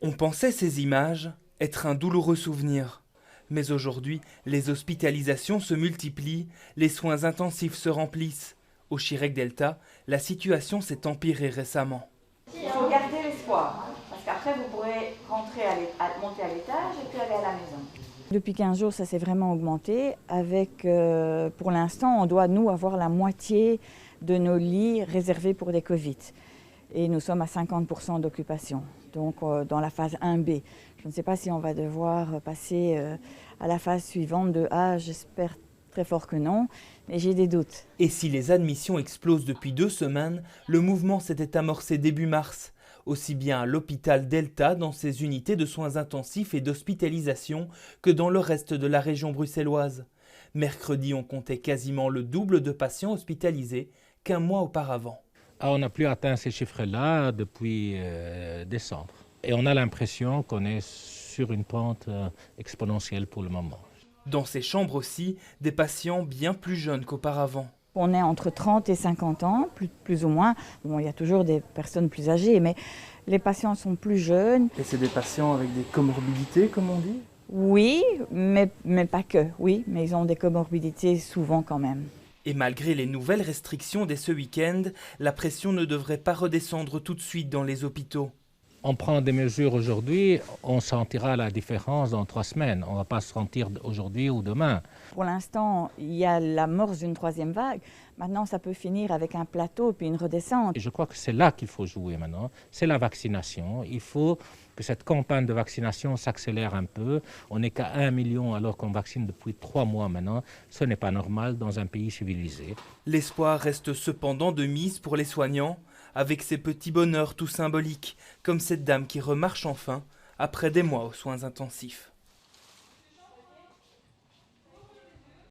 On pensait ces images être un douloureux souvenir. Mais aujourd'hui, les hospitalisations se multiplient, les soins intensifs se remplissent. Au Chirec Delta, la situation s'est empirée récemment. Il faut garder l'espoir, hein, parce qu'après vous pourrez rentrer monter à l'étage et puis aller à la maison. Depuis 15 jours, ça s'est vraiment augmenté. Pour l'instant, on doit, nous, avoir la moitié de nos lits réservés pour des Covid. Et nous sommes à 50% d'occupation, donc dans la phase 1B. Je ne sais pas si on va devoir passer à la phase suivante de A, j'espère très fort que non, mais j'ai des doutes. Et si les admissions explosent depuis 2 semaines, le mouvement s'était amorcé début mars, aussi bien à l'hôpital Delta dans ses unités de soins intensifs et d'hospitalisation que dans le reste de la région bruxelloise. Mercredi, on comptait quasiment le double de patients hospitalisés qu'un mois auparavant. On n'a plus atteint ces chiffres-là depuis décembre. Et on a l'impression qu'on est sur une pente exponentielle pour le moment. Dans ces chambres aussi, des patients bien plus jeunes qu'auparavant. On est entre 30 et 50 ans, plus ou moins. Bon, il y a toujours des personnes plus âgées, mais les patients sont plus jeunes. Et c'est des patients avec des comorbidités, comme on dit ? Oui, mais pas que. Oui, mais ils ont des comorbidités souvent quand même. Et malgré les nouvelles restrictions dès ce week-end, la pression ne devrait pas redescendre tout de suite dans les hôpitaux. On prend des mesures aujourd'hui, on sentira la différence dans 3 semaines. On ne va pas se sentir aujourd'hui ou demain. Pour l'instant, il y a l'amorce d'une 3e vague. Maintenant, ça peut finir avec un plateau puis une redescente. Et je crois que c'est là qu'il faut jouer maintenant. C'est la vaccination. Il faut que cette campagne de vaccination s'accélère un peu. On n'est qu'à 1 million alors qu'on vaccine depuis 3 mois maintenant. Ce n'est pas normal dans un pays civilisé. L'espoir reste cependant de mise pour les soignants, avec ces petits bonheurs tout symboliques, comme cette dame qui remarche enfin après des mois aux soins intensifs.